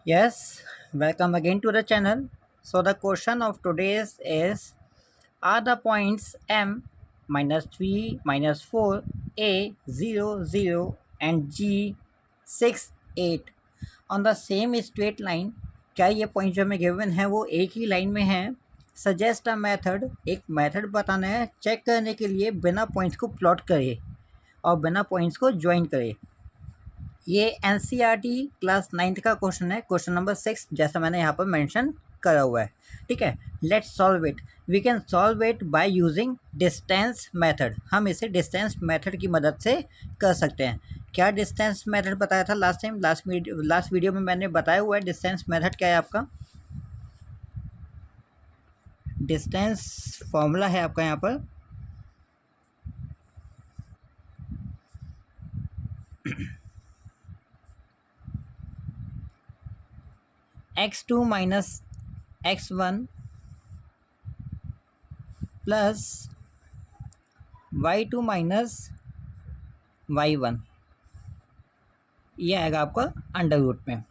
Yes, welcome again to the channel. So the question of today's is, are the points M minus 3 minus 4 A 0 0 and G 6 8 on the same straight line? क्या ये point जो हमें given है वो एक ही line में है? Suggest a method, एक मेथड बताना है चेक करने के लिए बिना पॉइंट्स को प्लॉट करे और बिना पॉइंट्स को ज्वाइन करे। ये एनसीईआरटी क्लास 9th का क्वेश्चन है, क्वेश्चन नंबर 6, जैसा मैंने यहाँ पर मेंशन करा हुआ है। ठीक है, let's solve it. We can solve it by using distance method. हम इसे डिस्टेंस मेथड की मदद से कर सकते हैं। क्या डिस्टेंस मेथड बताया था लास्ट टाइम? लास्ट वीडियो में मैंने बताया हुआ है डिस्टेंस मेथड क्या है आपका। डिस्टेंस फॉर्मूला है आपका यहाँ पर x2 minus x1 plus y2 minus y1, ये आएगा आपका अंडर रूट में,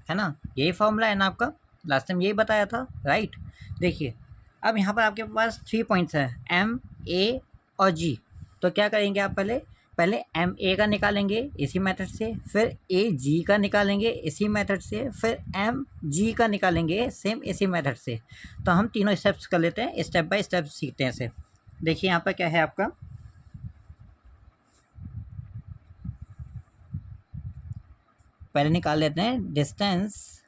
है ना। यही फॉर्मूला है ना आपका, लास्ट टाइम यही बताया था, राइट। देखिए, अब यहाँ पर आपके पास 3 पॉइंट्स है, एम, ए और जी। तो क्या करेंगे आप, पहले पहले एम ए का निकालेंगे इसी मेथड से, फिर ए जी का निकालेंगे इसी मेथड से, फिर एम जी का निकालेंगे सेम इसी मेथड से। तो हम तीनों स्टेप्स कर लेते हैं, स्टेप बाय स्टेप सीखते हैं इसे। देखिए यहाँ पर क्या है आपका, पहले निकाल लेते हैं डिस्टेंस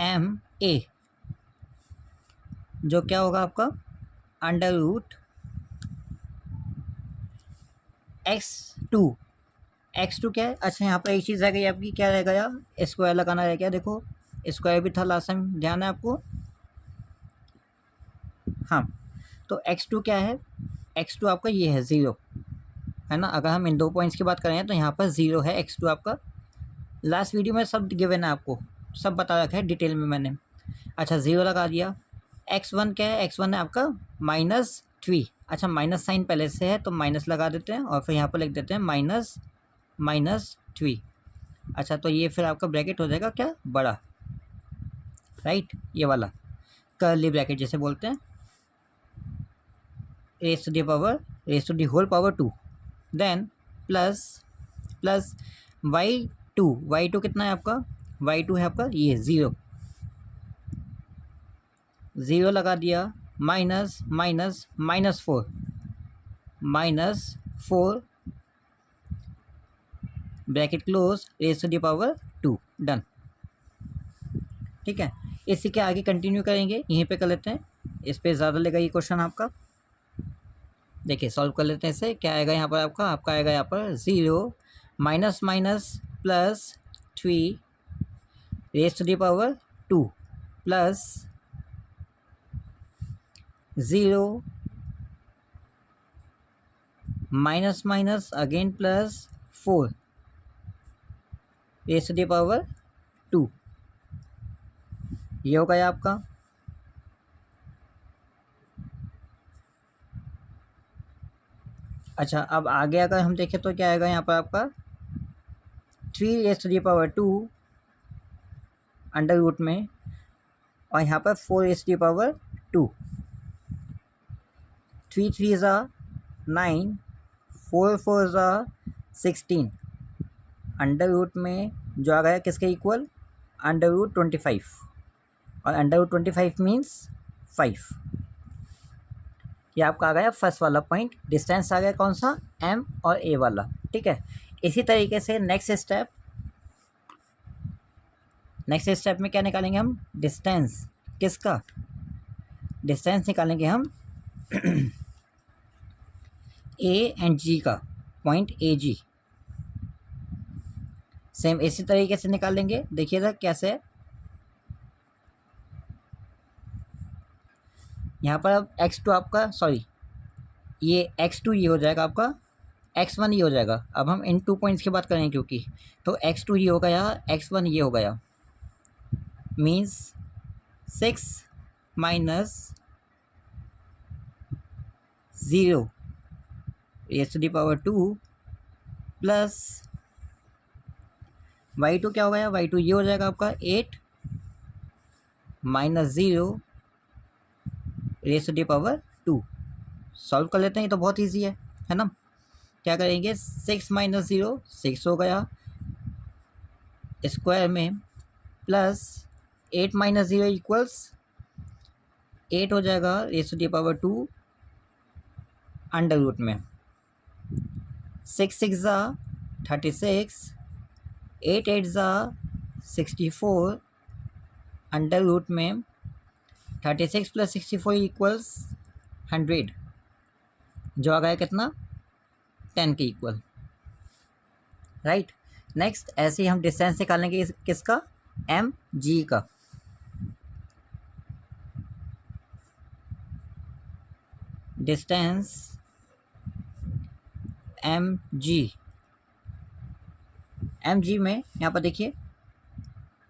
एम ए, जो क्या होगा आपका अंडर रूट x2। x2 क्या है? अच्छा, यहाँ पर एक चीज़ रह गई आपकी, क्या रह गया? स्क्वायर लगाना रह गया। देखो, स्क्वायर भी था लास्ट टाइम, ध्यान है आपको। हाँ, तो x2 क्या है? x2 आपका ये है 0, है ना। अगर हम इन दो पॉइंट्स की बात करें तो यहाँ पर 0 है x2 आपका। लास्ट वीडियो में सब गिवन है आपको, सब बता रखा है डिटेल में मैंने। अच्छा, 0 लगा दिया। x1 क्या है? x1 है आपका -3। अच्छा, माइनस साइन पहले से है तो माइनस लगा देते हैं और फिर यहाँ पर लिख देते हैं -3। अच्छा, तो ये फिर आपका ब्रैकेट हो जाएगा क्या, बड़ा, राइट, ये वाला कर्ली ब्रैकेट जिसे बोलते हैं, raise to the whole power 2। Then plus plus y2 कितना है आपका? y2 है आपका ये 0, 0 लगा दिया। Minus minus -4 bracket close, raise to the power 2, done. ठीक है, इसी के आगे कंटिन्यू करेंगे, यहीं पे कर लेते हैं, इस पे ज़्यादा लेगा ये क्वेश्चन आपका। देखिए, सॉल्व कर लेते हैं इसे। क्या आएगा यहाँ पर आपका आएगा यहाँ पर 0 minus minus +3 raise to the power 2 plus 0 minus minus again +4 raise to the power 2, ये हो गया आपका। अच्छा, अब आगे अगर हम देखें तो क्या आएगा यहाँ पर आपका 3 raise to the power 2 under root में, और यहाँ पर 4 रेस टू दी पावर 2। 3 3 ज़ा 9, 4 4 ज़ा 16, अंडर रूट में जो आ गया किसके इक्वल, अंडर रूट 25, और अंडर रूट 25 मीन्स 5। ये आपका आ गया फर्स्ट वाला पॉइंट, डिस्टेंस आ गया कौन सा, एम और ए वाला। ठीक है, इसी तरीके से नेक्स्ट स्टेप में क्या निकालेंगे हम, डिस्टेंस किसका, डिस्टेंस निकालेंगे हम ए एंड जी का, पॉइंट ए जी। सेम इसी तरीके से निकालेंगे, देखिएगा कैसे। यहाँ पर अब x2 आपका, सॉरी, ये x2 ये हो जाएगा आपका, x1 ये हो जाएगा। अब हम इन 2 पॉइंट्स की बात करें क्योंकि, तो x2 ये हो गया, x1 ये हो गया, means 6 minus 0 raise to the power 2 plus y2 क्या हो गया, y2 ये हो जाएगा आपका 8 minus 0 raise to the power 2। Solve कर लेते हैं, ये तो बहुत ईजी है ना। क्या करेंगे, 6 माइनस 0 6 हो गया स्क्वायर में, प्लस 8 माइनस 0 इक्वल्स 8 हो जाएगा raise to the power 2 under root में। 6 6 ज़ा 36, 8 8 ज़ा 64 अंडर रूट में 36 प्लस 64 इक्वल्स 100, जो आ गया कितना 10 के इक्वल, राइट। नेक्स्ट ऐसे ही हम डिस्टेंस निकालेंगे किसका, एम जी का। डिस्टेंस एम जी में यहाँ पर देखिए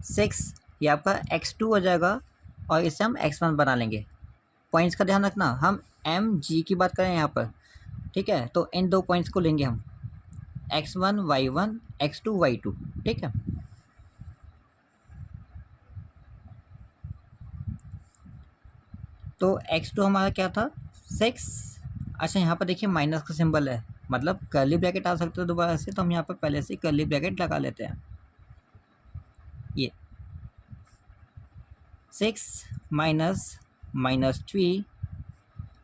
6 ये आपका x2 हो जाएगा और इससे हम x1 बना लेंगे। पॉइंट्स का ध्यान रखना, हम एम जी की बात करें यहाँ पर, ठीक है। तो इन दो पॉइंट्स को लेंगे हम x1 y1 x2 y2, ठीक है। तो x2 हमारा क्या था 6। अच्छा यहाँ पर देखिए माइनस का सिंबल है, मतलब कर्ली ब्रैकेट आ सकता है दोबारा से, तो हम यहाँ पर पहले से कर्ली ब्रैकेट लगा लेते हैं। ये 6 माइनस माइनस 3,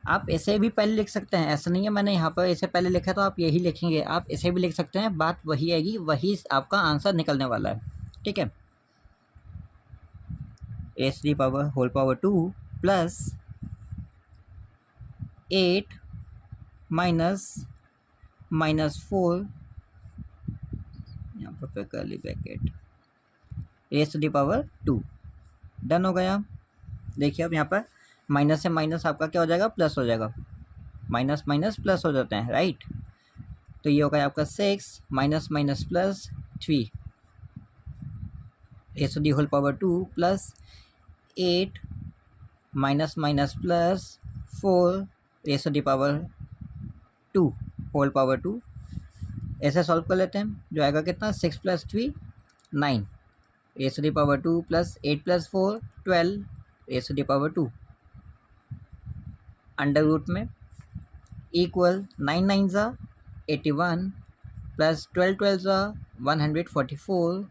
आप इसे भी पहले लिख सकते हैं, ऐसा नहीं है मैंने यहाँ पर इसे पहले लिखा तो आप यही लिखेंगे, आप इसे भी लिख सकते हैं, बात वही आएगी, वही आपका आंसर निकलने वाला है, ठीक है। a3 power whole power 2 plus 8 minus minus 4, यहाँ पर curly bracket raise to the power 2, done हो गया। देखिए अब यहाँ पर माइनस से माइनस आपका क्या हो जाएगा, प्लस हो जाएगा, माइनस माइनस प्लस हो जाते हैं, राइट। तो ये हो गया आपका 6 minus minus plus 3 raise to the whole power 2 plus 8 minus minus plus 4 raise to the power 2 whole power 2। ऐसे सॉल्व कर लेते हैं, जो आएगा कितना 6 plus 3 9 raise to the power 2 plus 8 plus 4 12 raise to the power 2 under root में equal 9 9 ज़ा 81 plus 12 12 ज़ा 144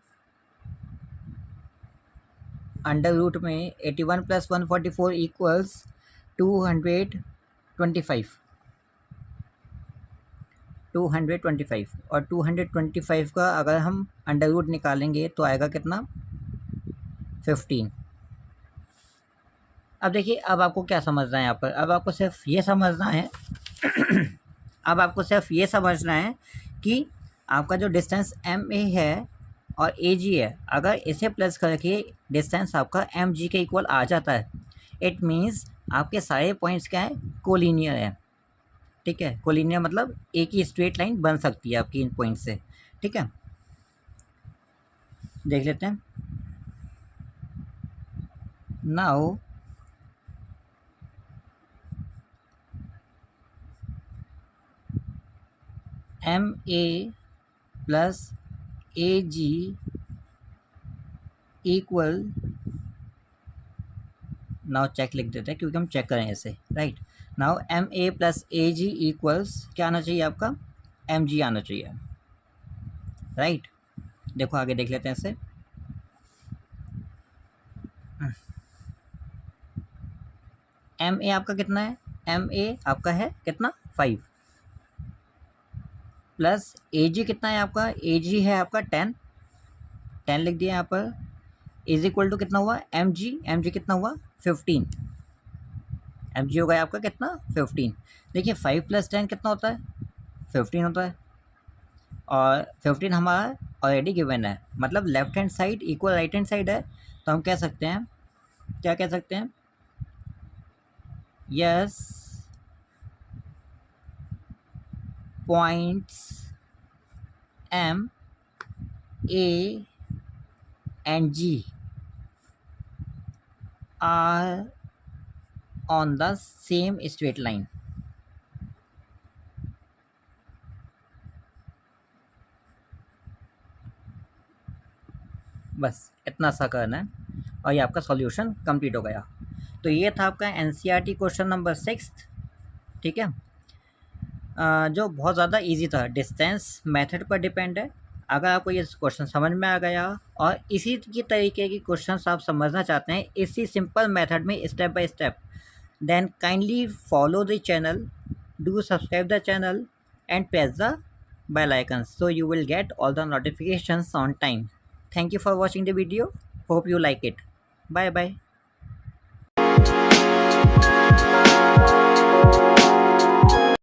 अंडर रूट में 81 प्लस 144 इक्वल्स 225 और 225 का अगर हम अंडर रूट निकालेंगे तो आएगा कितना 15। अब देखिए अब आपको क्या समझना है यहाँ पर, अब आपको सिर्फ ये समझना है अब आपको सिर्फ ये समझना है कि आपका जो डिस्टेंस एम ए है और ए जी है, अगर इसे प्लस करके डिस्टेंस आपका एम जी के इक्वल आ जाता है, इट मीन्स आपके सारे पॉइंट्स क्या है, कोलिनियर है, ठीक है। कोलिनियर मतलब एक ही स्ट्रेट लाइन बन सकती है आपकी इन पॉइंट से, ठीक है। देख लेते हैं now M A plus A G equal, now check लिख देते हैं क्योंकि हम चेक करें ऐसे, right. Now M A plus A G equals क्या आना चाहिए आपका, एम जी आना चाहिए, राइट। देखो आगे देख लेते हैं इसे, एम ए आपका कितना है, एम ए आपका है कितना 5 प्लस ए जी कितना है आपका, ए जी है आपका 10 लिख दिया यहाँ पर, इज इक्वल टू कितना हुआ एम जी कितना हुआ 15, एम जी हो गया आपका कितना 15। देखिए 5 प्लस 10 कितना होता है 15 होता है, और 15 हमारा ऑलरेडी गिवन है, मतलब left hand side equal right hand side है, तो हम कह सकते हैं, क्या कह सकते हैं, yes points M A and G are on the same straight line। बस इतना सा करना है और ये आपका सॉल्यूशन कंप्लीट हो गया। तो ये था आपका एनसीईआरटी क्वेश्चन नंबर 6, ठीक है, जो बहुत ज़्यादा इजी था, डिस्टेंस मेथड पर डिपेंड है। अगर आपको ये क्वेश्चन समझ में आ गया और इसी की तरीके की क्वेश्चंस आप समझना चाहते हैं इसी सिंपल मेथड में step by step, then kindly follow the channel, do subscribe the channel and press the bell icon so you will get all the notifications on time. Thank you for watching the video, hope you like it. Bye bye.